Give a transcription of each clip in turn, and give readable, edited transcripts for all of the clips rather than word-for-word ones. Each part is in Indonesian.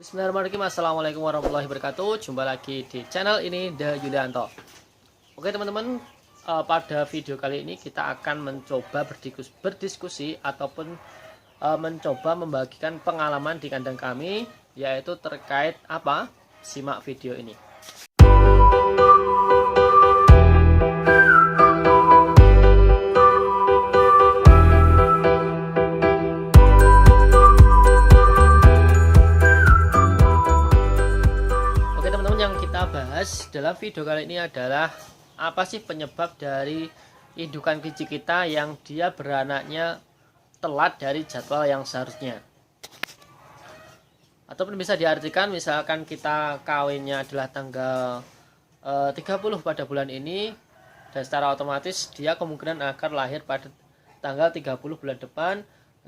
Bismillahirrahmanirrahim. Assalamualaikum warahmatullahi wabarakatuh. Jumpa lagi di channel ini, The Yulianto. Oke teman-teman, pada video kali ini kita akan mencoba berdiskusi ataupun mencoba membagikan pengalaman di kandang kami, yaitu terkait apa? Simak video ini. Dalam video kali ini adalah apa sih penyebab dari indukan kelinci kita yang dia beranaknya telat dari jadwal yang seharusnya, ataupun bisa diartikan misalkan kita kawinnya adalah tanggal 30 pada bulan ini, dan secara otomatis dia kemungkinan akan lahir pada tanggal 30 bulan depan.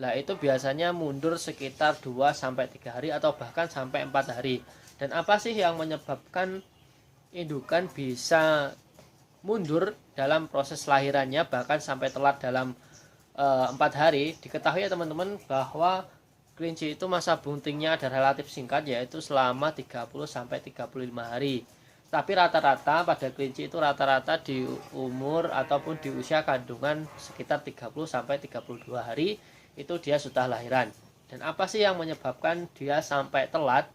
Nah itu biasanya mundur sekitar 2-3 hari atau bahkan sampai 4 hari. Dan apa sih yang menyebabkan indukan bisa mundur dalam proses lahirannya bahkan sampai telat dalam 4 hari? Diketahui ya teman-teman bahwa kelinci itu masa buntingnya ada relatif singkat, yaitu selama 30-35 hari. Tapi rata-rata pada kelinci itu rata-rata di umur ataupun di usia kandungan sekitar 30-32 hari itu dia sudah lahiran. Dan apa sih yang menyebabkan dia sampai telat?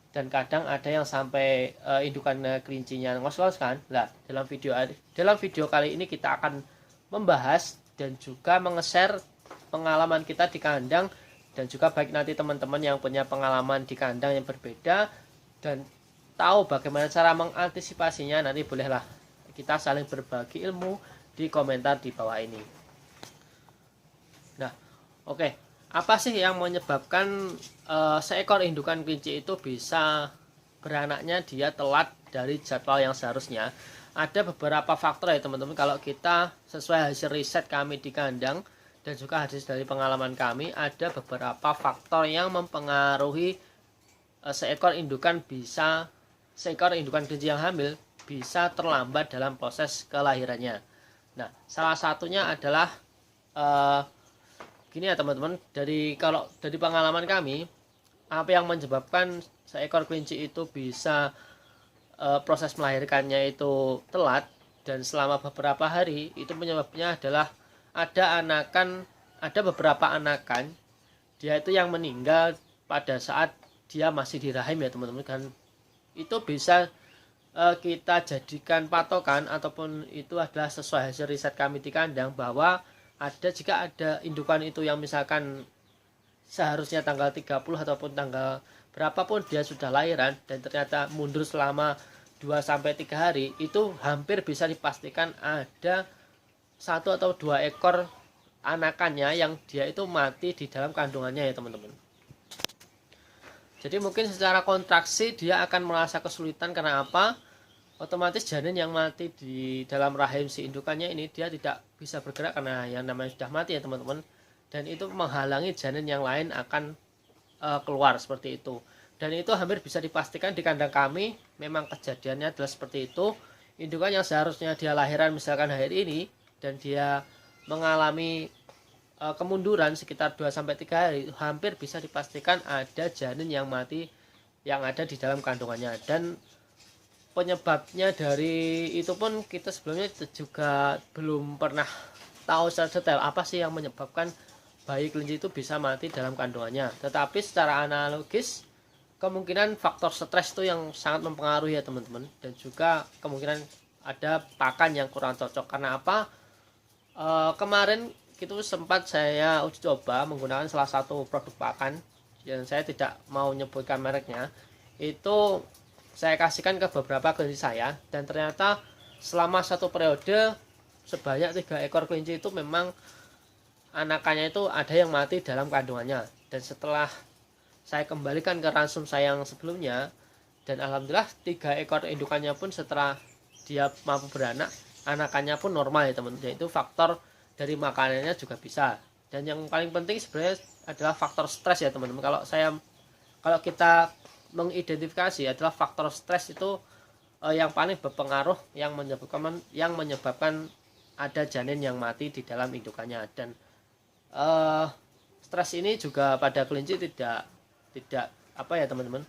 Dan kadang ada yang sampai indukan kelincinya ngos-ngos kan. Nah, dalam video kali ini kita akan membahas dan juga menge-share pengalaman kita di kandang, dan juga baik nanti teman-teman yang punya pengalaman di kandang yang berbeda dan tahu bagaimana cara mengantisipasinya, nanti bolehlah kita saling berbagi ilmu di komentar di bawah ini. Nah, oke. Apa sih yang menyebabkan seekor indukan kelinci itu bisa beranaknya dia telat dari jadwal yang seharusnya? Ada beberapa faktor ya teman-teman. Kalau kita sesuai hasil riset kami di kandang dan juga hasil dari pengalaman kami, ada beberapa faktor yang mempengaruhi seekor indukan kelinci yang hamil bisa terlambat dalam proses kelahirannya. Nah, salah satunya adalah gini ya teman-teman, dari pengalaman kami, apa yang menyebabkan seekor kelinci itu bisa proses melahirkannya itu telat dan selama beberapa hari, itu penyebabnya adalah ada beberapa anakan dia itu yang meninggal pada saat dia masih di rahim ya teman-teman. Kan itu bisa kita jadikan patokan ataupun itu adalah sesuai hasil riset kami di kandang, bahwa jika ada indukan itu yang misalkan seharusnya tanggal 30 ataupun tanggal berapapun dia sudah lahiran dan ternyata mundur selama 2-3 hari, itu hampir bisa dipastikan ada 1 atau 2 ekor anakannya yang dia itu mati di dalam kandungannya ya teman-teman. Jadi mungkin secara kontraksi dia akan merasa kesulitan. Karena apa? Otomatis janin yang mati di dalam rahim si indukannya ini dia tidak bisa bergerak karena yang namanya sudah mati ya teman-teman, dan itu menghalangi janin yang lain akan keluar seperti itu. Dan itu hampir bisa dipastikan di kandang kami memang kejadiannya adalah seperti itu. Indukan yang seharusnya dia lahiran misalkan hari ini dan dia mengalami kemunduran sekitar 2-3 hari, hampir bisa dipastikan ada janin yang mati yang ada di dalam kandungannya. Dan penyebabnya dari itu pun kita sebelumnya juga belum pernah tahu secara detail apa sih yang menyebabkan bayi kelinci itu bisa mati dalam kandungannya. Tetapi secara analogis, kemungkinan faktor stres itu yang sangat mempengaruhi ya teman-teman. Dan juga kemungkinan ada pakan yang kurang cocok. Karena apa? Kemarin itu sempat saya uji coba menggunakan salah satu produk pakan yang saya tidak mau menyebutkan mereknya. Itu saya kasihkan ke beberapa kelinci saya, dan ternyata selama satu periode sebanyak 3 ekor kelinci itu memang anakannya itu ada yang mati dalam kandungannya. Dan setelah saya kembalikan ke ransum saya yang sebelumnya, dan alhamdulillah 3 ekor indukannya pun setelah dia mampu beranak, anakannya pun normal ya teman-teman. Itu faktor dari makanannya juga bisa. Dan yang paling penting sebenarnya adalah faktor stres ya teman-teman. Kalau kita mengidentifikasi adalah faktor stres itu yang paling berpengaruh yang menyebabkan ada janin yang mati di dalam indukannya. Dan stres ini juga pada kelinci tidak apa ya teman-teman,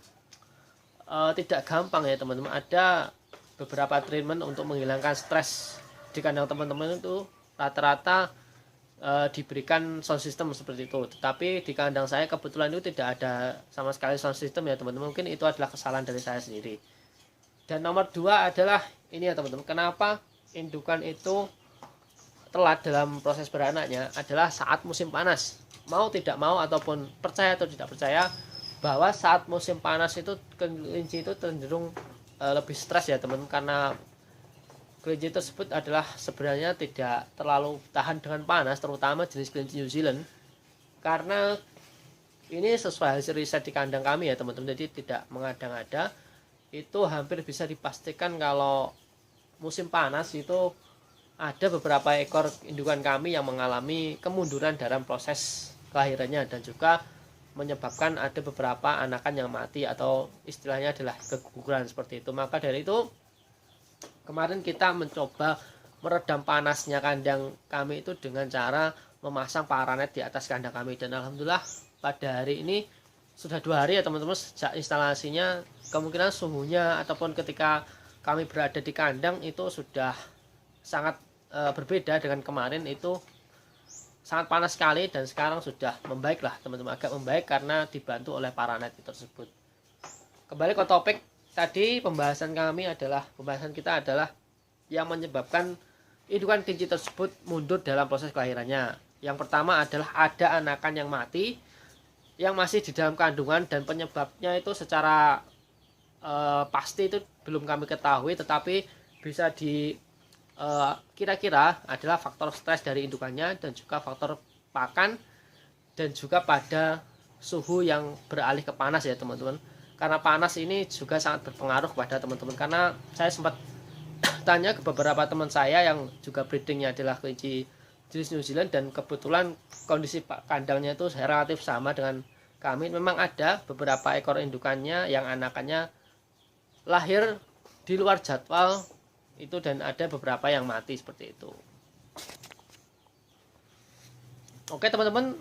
tidak gampang ya teman-teman. Ada beberapa treatment untuk menghilangkan stres di kandang teman-teman itu rata-rata diberikan sound system seperti itu. Tetapi di kandang saya kebetulan itu tidak ada sama sekali sound system ya teman-teman. Mungkin itu adalah kesalahan dari saya sendiri. Dan nomor 2 adalah ini ya teman-teman, kenapa indukan itu telat dalam proses beranaknya adalah saat musim panas. Mau tidak mau ataupun percaya atau tidak percaya bahwa saat musim panas itu kelinci itu cenderung lebih stres ya teman, karena kelinci tersebut adalah sebenarnya tidak terlalu tahan dengan panas, terutama jenis kelinci New Zealand. Karena ini sesuai hasil riset di kandang kami ya teman-teman, jadi tidak mengada-ngada. Itu hampir bisa dipastikan kalau musim panas itu ada beberapa ekor indukan kami yang mengalami kemunduran dalam proses kelahirannya, dan juga menyebabkan ada beberapa anakan yang mati atau istilahnya adalah keguguran seperti itu. Maka dari itu kemarin kita mencoba meredam panasnya kandang kami itu dengan cara memasang paranet di atas kandang kami, dan alhamdulillah pada hari ini sudah 2 hari ya teman-teman sejak instalasinya, kemungkinan suhunya ataupun ketika kami berada di kandang itu sudah sangat berbeda dengan kemarin. Itu sangat panas sekali dan sekarang sudah membaik lah teman-teman, agak membaik karena dibantu oleh paranet tersebut. Kembali ke topik tadi, pembahasan kita adalah yang menyebabkan indukan kelinci tersebut mundur dalam proses kelahirannya. Yang pertama adalah ada anakan yang mati yang masih di dalam kandungan, dan penyebabnya itu secara pasti itu belum kami ketahui, tetapi bisa kira-kira adalah faktor stres dari indukannya, dan juga faktor pakan, dan juga pada suhu yang beralih ke panas ya teman-teman. Karena panas ini juga sangat berpengaruh kepada teman-teman, karena saya sempat tanya ke beberapa teman saya yang juga breedingnya adalah kelinci jenis New Zealand, dan kebetulan kondisi kandangnya itu relatif sama dengan kami. Memang ada beberapa ekor indukannya yang anakannya lahir di luar jadwal itu, dan ada beberapa yang mati seperti itu. Oke teman-teman,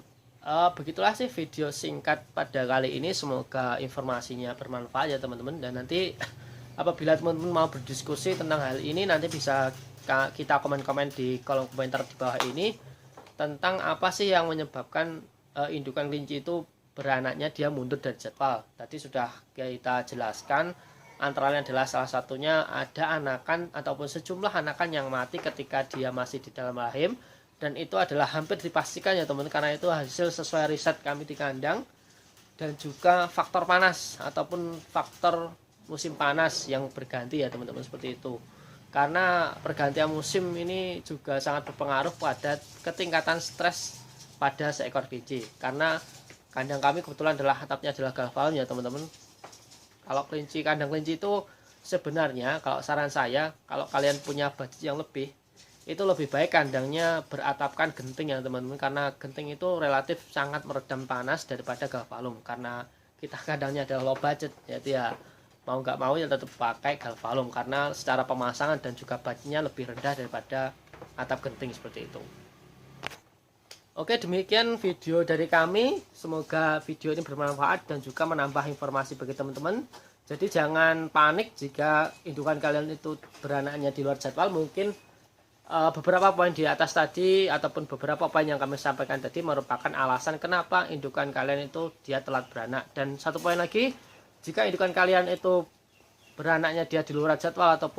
begitulah sih video singkat pada kali ini. Semoga informasinya bermanfaat ya teman-teman, dan nanti apabila teman-teman mau berdiskusi tentang hal ini, nanti bisa kita komen-komen di kolom komentar di bawah ini tentang apa sih yang menyebabkan indukan kelinci itu beranaknya dia mundur dari jadwal. Tadi sudah kita jelaskan, antara lain adalah salah satunya ada anakan ataupun sejumlah anakan yang mati ketika dia masih di dalam rahim, dan itu adalah hampir dipastikan ya teman-teman, karena itu hasil sesuai riset kami di kandang. Dan juga faktor panas ataupun faktor musim panas yang berganti ya teman-teman, seperti itu. Karena pergantian musim ini juga sangat berpengaruh pada ketingkatan stres pada seekor kelinci. Karena kandang kami kebetulan adalah atapnya adalah galvalum ya teman-teman. Kalau kandang kelinci itu sebenarnya kalau saran saya, kalau kalian punya budget yang lebih, itu lebih baik kandangnya beratapkan genting ya teman-teman, karena genting itu relatif sangat meredam panas daripada galvalum. Karena kita kandangnya adalah low budget, jadi ya mau nggak mau ya tetap pakai galvalum, karena secara pemasangan dan juga budgetnya lebih rendah daripada atap genting seperti itu. Oke, demikian video dari kami. Semoga video ini bermanfaat dan juga menambah informasi bagi teman-teman. Jadi jangan panik jika indukan kalian itu beranaknya di luar jadwal. Mungkin beberapa poin di atas tadi ataupun beberapa poin yang kami sampaikan tadi merupakan alasan kenapa indukan kalian itu dia telat beranak. Dan satu poin lagi, jika indukan kalian itu beranaknya dia di luar jadwal ataupun